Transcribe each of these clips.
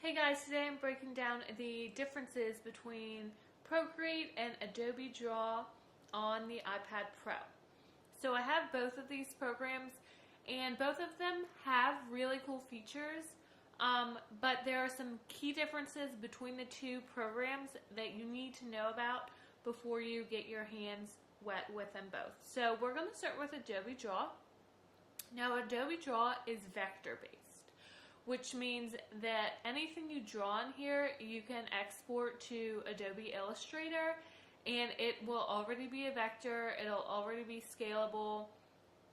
Hey guys, today I'm breaking down the differences between Procreate and Adobe Draw on the iPad Pro. So I have both of these programs and both of them have really cool features, but there are some key differences between the two programs that you need to know about before you get your hands wet with them both. So we're going to start with Adobe Draw. Now Adobe Draw is vector based, which means that anything you draw in here you can export to Adobe Illustrator and it will already be a vector. It'll already be scalable,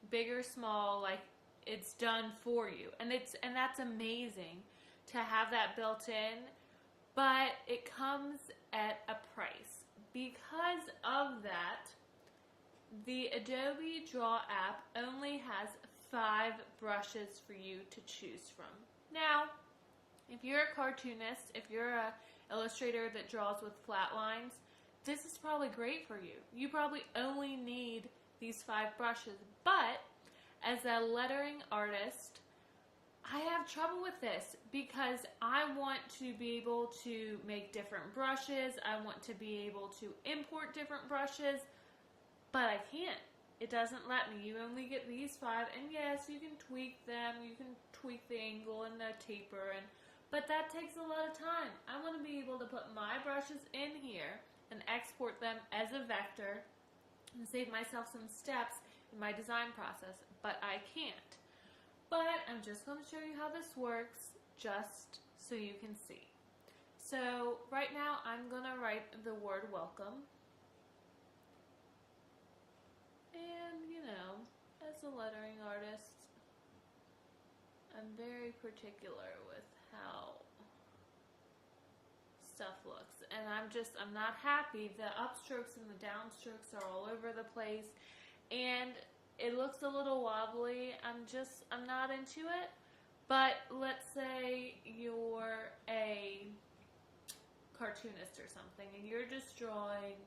big or small, like it's done for you. And that's amazing to have that built in, but it comes at a price. Because of that, the Adobe Draw app only has 5 brushes for you to choose from. Now, if you're a cartoonist, if you're an illustrator that draws with flat lines, this is probably great for you. You probably only need these 5 brushes, but as a lettering artist, I have trouble with this because I want to be able to make different brushes. I want to be able to import different brushes, but I can't. It doesn't let me. You only get these 5, and yes, you can tweak them. You can tweak the angle and the taper, but that takes a lot of time. I want to be able to put my brushes in here and export them as a vector and save myself some steps in my design process, but I can't. But I'm just going to show you how this works just so you can see. So right now I'm going to write the word welcome. And, you know, as a lettering artist, I'm very particular with how stuff looks. And I'm not happy. The upstrokes and the downstrokes are all over the place. And it looks a little wobbly. I'm not into it. But let's say you're a cartoonist or something and you're just drawing,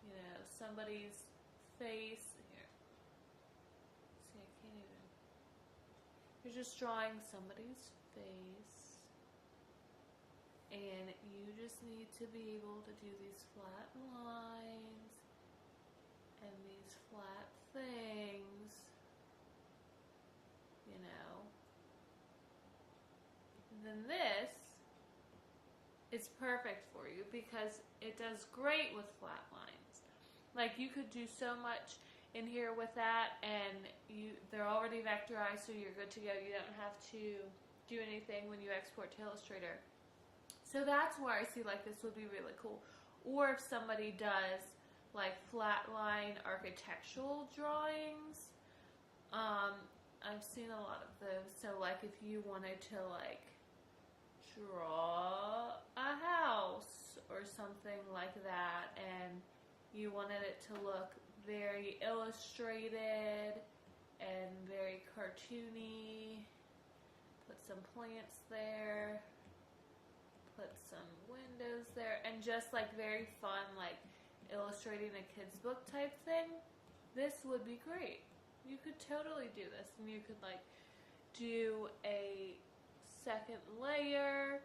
you know, somebody's face. Here. See, I can't even. You're just drawing somebody's face. And you just need to be able to do these flat lines and these flat things, you know. Then this is perfect for you because it does great with flat lines. Like you could do so much in here with that, and they're already vectorized, so you're good to go. You don't have to do anything when you export to Illustrator. So that's where I see like this would be really cool. Or if somebody does like flatline architectural drawings, I've seen a lot of those. So like if you wanted to like draw a house or something like that, and you wanted it to look very illustrated and very cartoony, put some plants there, put some windows there, and just like very fun, like illustrating a kid's book type thing, this would be great. You could totally do this, and you could like do a second layer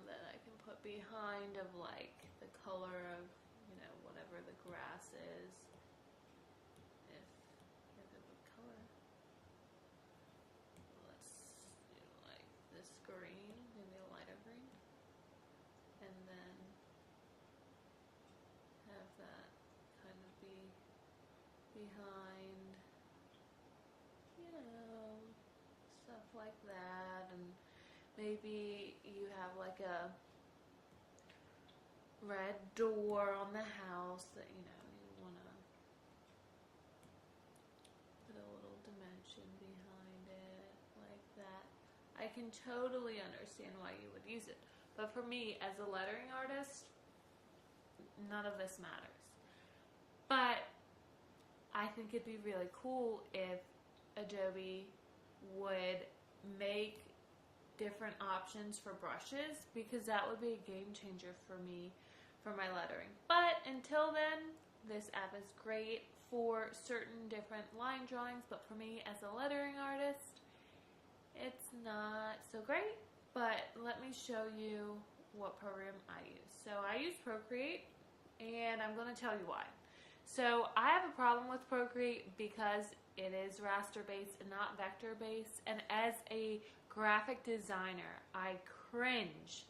that I can put behind of like the color of, you know, whatever the grass is. If you have a good color. Let's do like this green, maybe a lighter green. And then have that kind of be behind, you know, stuff like that. And maybe you have like a red door on the house that, you know, you want to put a little dimension behind it like that. I can totally understand why you would use it. But for me, as a lettering artist, none of this matters. But I think it'd be really cool if Adobe would make different options for brushes, because that would be a game changer for me for my lettering. But until then, this app is great for certain different line drawings, but for me as a lettering artist, it's not so great, but let me show you what program I use. So I use Procreate, and I'm going to tell you why. So I have a problem with Procreate because it is raster based and not vector based, and as a graphic designer, I cringe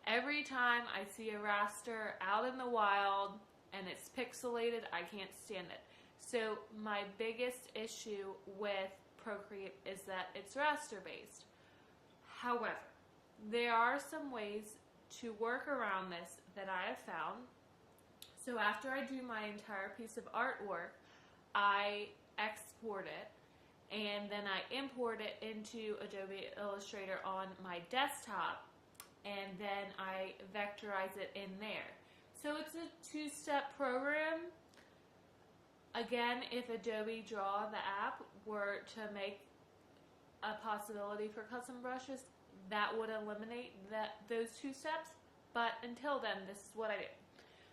every time I see a raster out in the wild and it's pixelated. I can't stand it. So my biggest issue with Procreate is that it's raster based. However, there are some ways to work around this that I have found. So after I do my entire piece of artwork, I export it and then I import it into Adobe Illustrator on my desktop, and then I vectorize it in there. So it's a two-step program. Again, if Adobe Draw, the app, were to make a possibility for custom brushes, that would eliminate those two steps. But until then, this is what I do.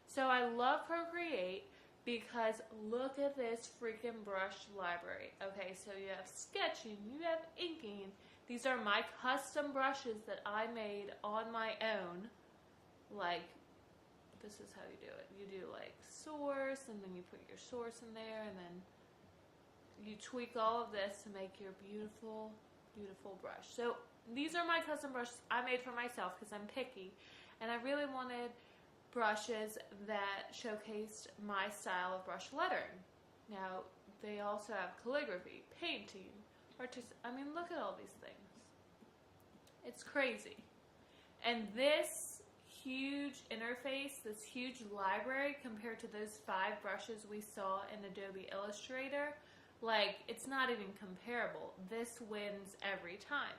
So I love Procreate because look at this freaking brush library. Okay, so you have sketching, you have inking. These are my custom brushes that I made on my own. Like, this is how you do it. You do like source, and then you put your source in there, and then you tweak all of this to make your beautiful, beautiful brush. So these are my custom brushes I made for myself because I'm picky, and I really wanted brushes that showcased my style of brush lettering. Now, they also have calligraphy, painting, artistic. I mean, look at all these things. It's crazy. And this huge interface, this huge library compared to those 5 brushes we saw in Adobe Illustrator, like, it's not even comparable. This wins every time.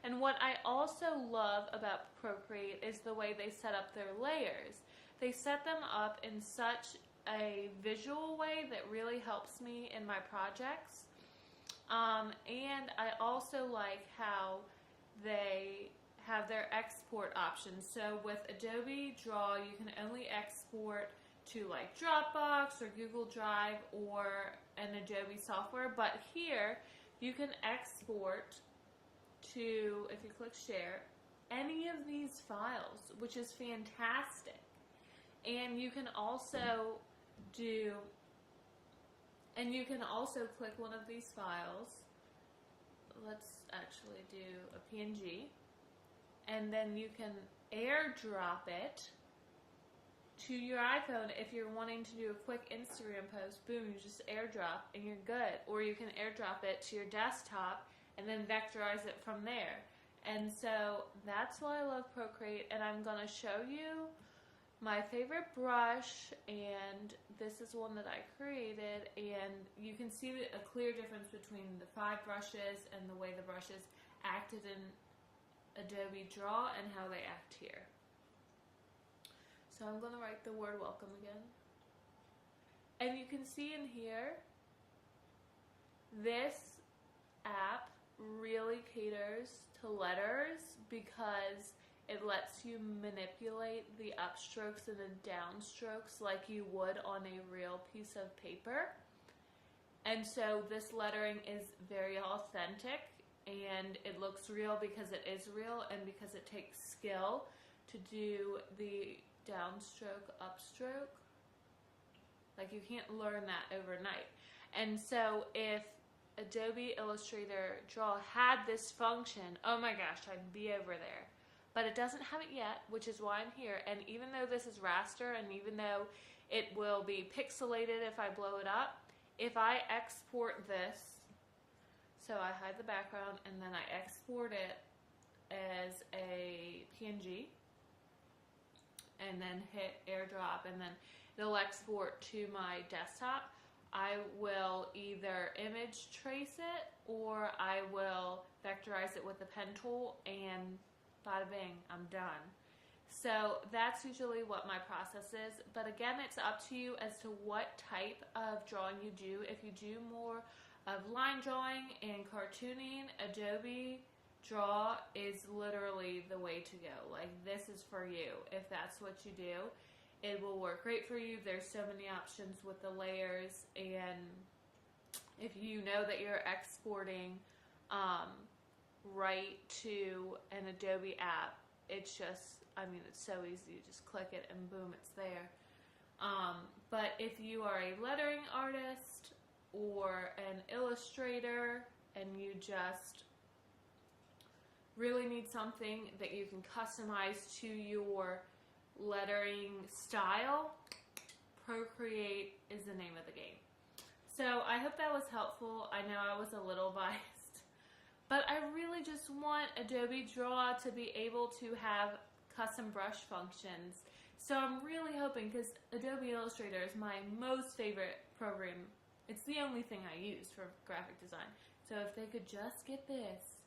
And what I also love about Procreate is the way they set up their layers. They set them up in such a visual way that really helps me in my projects. And I also like how they have their export options. So with Adobe Draw, you can only export to like Dropbox or Google Drive or an Adobe software. But here, you can export to, if you click share, any of these files, which is fantastic. And you can also click one of these files. Let's actually do a PNG. And then you can airdrop it to your iPhone if you're wanting to do a quick Instagram post. Boom, you just airdrop and you're good. Or you can airdrop it to your desktop and then vectorize it from there. And so that's why I love Procreate, and I'm going to show you my favorite brush, and this is one that I created, and you can see a clear difference between the 5 brushes and the way the brushes acted in Adobe Draw and how they act here. So I'm going to write the word welcome again. And you can see in here, this app really caters to letters because it lets you manipulate the upstrokes and the downstrokes like you would on a real piece of paper. And so this lettering is very authentic, and it looks real because it is real and because it takes skill to do the downstroke, upstroke. Like, you can't learn that overnight. And so if Adobe Illustrator Draw had this function, oh my gosh, I'd be over there. But it doesn't have it yet, which is why I'm here. And even though this is raster, and even though it will be pixelated if I blow it up, if I export this, so I hide the background and then I export it as a PNG, and then hit airdrop, and then it'll export to my desktop, I will either image trace it or I will vectorize it with the pen tool, and bada bing, I'm done. So that's usually what my process is. But again, it's up to you as to what type of drawing you do. If you do more of line drawing and cartooning, Adobe Draw is literally the way to go. Like, this is for you. If that's what you do, it will work great for you. There's so many options with the layers, and if you know that you're exporting right to an Adobe app. It's just, I mean, it's so easy. You just click it and boom, it's there. But if you are a lettering artist or an illustrator and you just really need something that you can customize to your lettering style, Procreate is the name of the game. So I hope that was helpful. I know I was a little biased, but I really just want Adobe Draw to be able to have custom brush functions. So I'm really hoping, because Adobe Illustrator is my most favorite program. It's the only thing I use for graphic design. So if they could just get this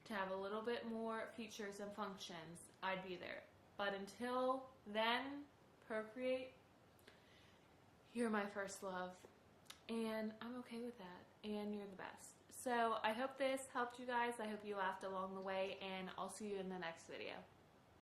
to have a little bit more features and functions, I'd be there. But until then, Procreate, you're my first love. And I'm okay with that. And you're the best. So I hope this helped you guys. I hope you laughed along the way. And I'll see you in the next video.